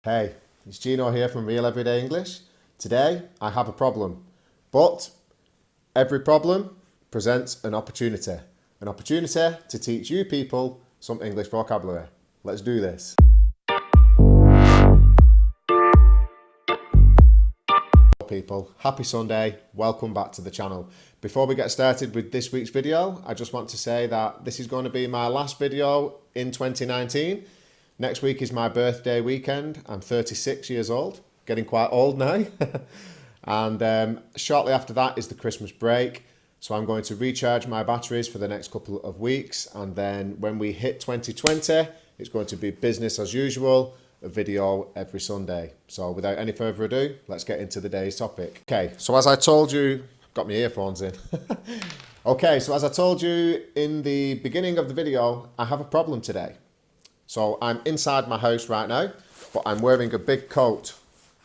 Hey, it's Gino here from Real Everyday English. Today I have a problem, but every problem presents an opportunity to teach you people some English vocabulary. Let's do this. People, happy Sunday, welcome back to the channel. Before we get started with this week's video, I just want to say that this is going to be my last video in 2019. Next week is my birthday weekend. I'm 36 years old, getting quite old now. And shortly after that is the Christmas break. So I'm going to recharge my batteries for the next couple of weeks. And then when we hit 2020, it's going to be business as usual, a video every Sunday. So without any further ado, let's get into the day's topic. Okay, so as I told you, got my earphones in. Okay, so as I told you in the beginning of the video, I have a problem today. So I'm inside my house right now, but I'm wearing a big coat.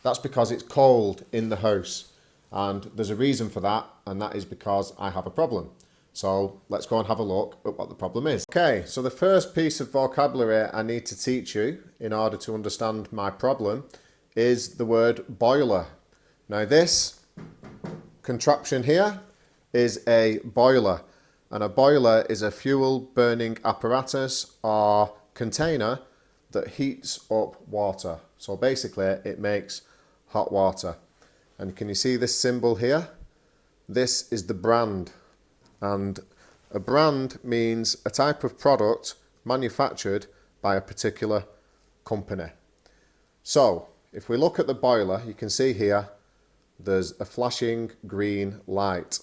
That's because it's cold in the house. And there's a reason for that, and that is because I have a problem. So let's go and have a look at what the problem is. Okay, so the first piece of vocabulary I need to teach you in order to understand my problem is the word boiler. Now this contraption here is a boiler, and a boiler is a fuel burning apparatus or container that heats up water. So basically it makes hot water. And can you see this symbol here? This is the brand. And a brand means a type of product manufactured by a particular company. So if we look at the boiler, you can see here there's a flashing green light.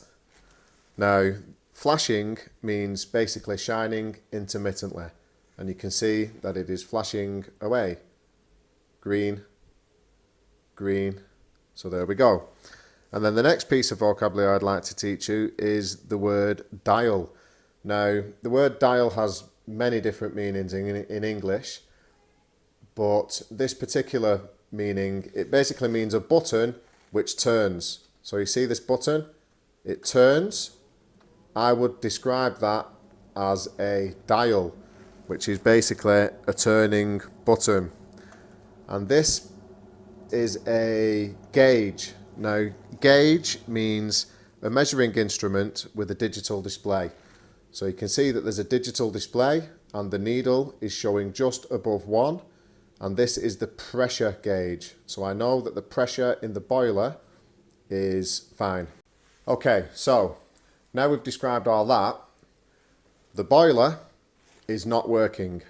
Now flashing means basically shining intermittently. And you can see that it is flashing away. Green, green. So there we go. And then the next piece of vocabulary I'd like to teach you is the word dial. Now, the word dial has many different meanings in English, but this particular meaning, it basically means a button which turns. So you see this button? It turns. I would describe that as a dial, which is basically a turning button. And this is a gauge. Now, gauge means a measuring instrument with a digital display. So you can see that there's a digital display and the needle is showing just above 1, and this is the pressure gauge. So I know that the pressure in the boiler is fine. Okay, so now we've described all that, the boiler is not working.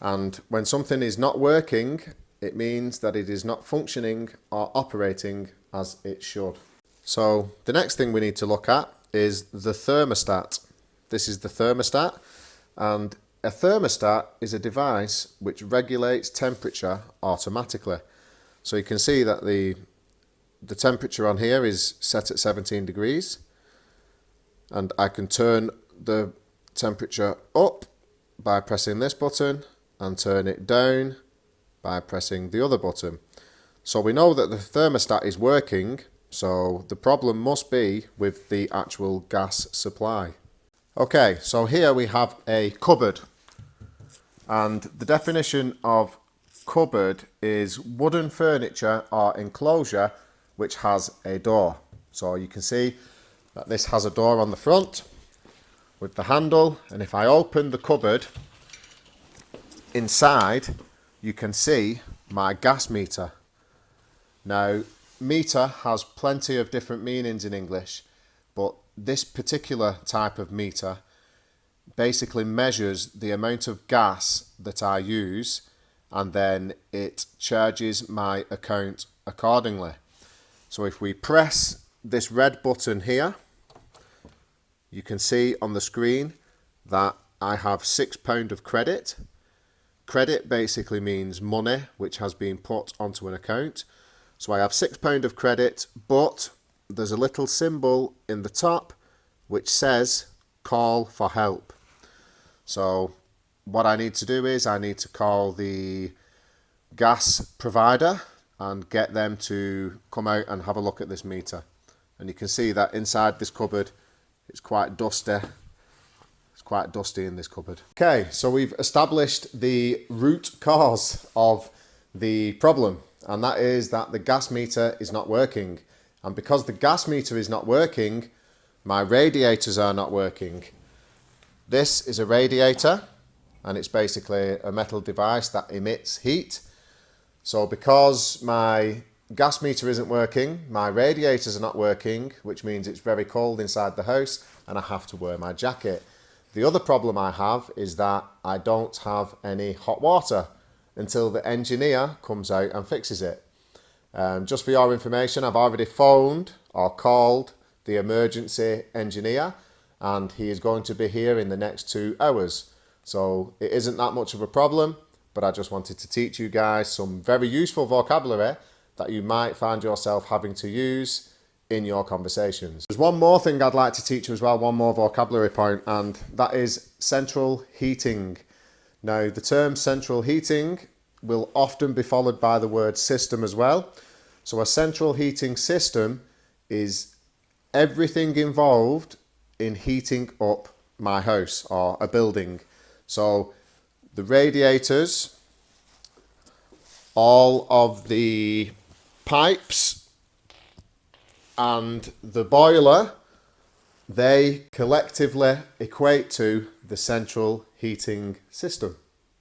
And when something is not working, it means that it is not functioning or operating as it should. So the next thing we need to look at is the thermostat. This is the thermostat, and a thermostat is a device which regulates temperature automatically. So you can see that the temperature on here is set at 17 degrees, and I can turn the temperature up by pressing this button and turn it down by pressing the other button. So we know that the thermostat is working, so the problem must be with the actual gas supply. Okay, so here we have a cupboard, and the definition of cupboard is wooden furniture or enclosure which has a door. So you can see that this has a door on the front with the handle, and if I open the cupboard, inside you can see my gas meter. Now, meter has plenty of different meanings in English, but this particular type of meter basically measures the amount of gas that I use, and then it charges my account accordingly. So if we press this red button here, you can see on the screen that I have £6 of credit. Credit basically means money which has been put onto an account. So I have £6 of credit, but there's a little symbol in the top which says call for help. So what I need to do is I need to call the gas provider and get them to come out and have a look at this meter. And you can see that inside this cupboard it's quite dusty. It's quite dusty in this cupboard. Okay, so we've established the root cause of the problem, and that is that the gas meter is not working. And because the gas meter is not working, my radiators are not working. This is a radiator, and it's basically a metal device that emits heat. So because my gas meter isn't working, my radiators are not working, which means it's very cold inside the house and I have to wear my jacket. The other problem I have is that I don't have any hot water until the engineer comes out and fixes it. Just for your information, I've already phoned or called the emergency engineer, and he is going to be here in the next 2 hours. So it isn't that much of a problem, but I just wanted to teach you guys some very useful vocabulary that you might find yourself having to use in your conversations. There's one more thing I'd like to teach you as well, one more vocabulary point, and that is central heating. Now, the term central heating will often be followed by the word system as well. So a central heating system is everything involved in heating up my house or a building. So the radiators, all of the pipes and the boiler, they collectively equate to the central heating system.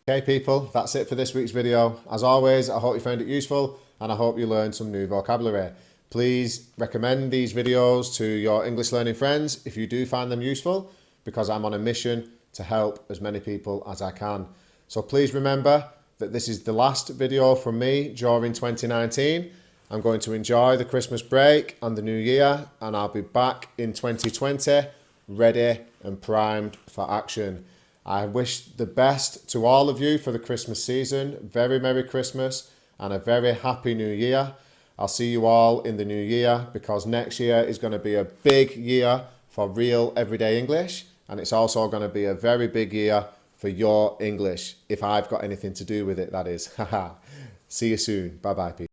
Okay people, that's it for this week's video. As always, I hope you found it useful and I hope you learned some new vocabulary. Please recommend these videos to your English learning friends if you do find them useful, because I'm on a mission to help as many people as I can. So please remember that this is the last video from me during 2019. I'm going to enjoy the Christmas break and the new year, and I'll be back in 2020 ready and primed for action. I wish the best to all of you for the Christmas season. Very Merry Christmas and a very Happy New Year. I'll see you all in the new year, because next year is going to be a big year for real everyday English, and it's also going to be a very big year for your English, if I've got anything to do with it, that is. See you soon. Bye bye people.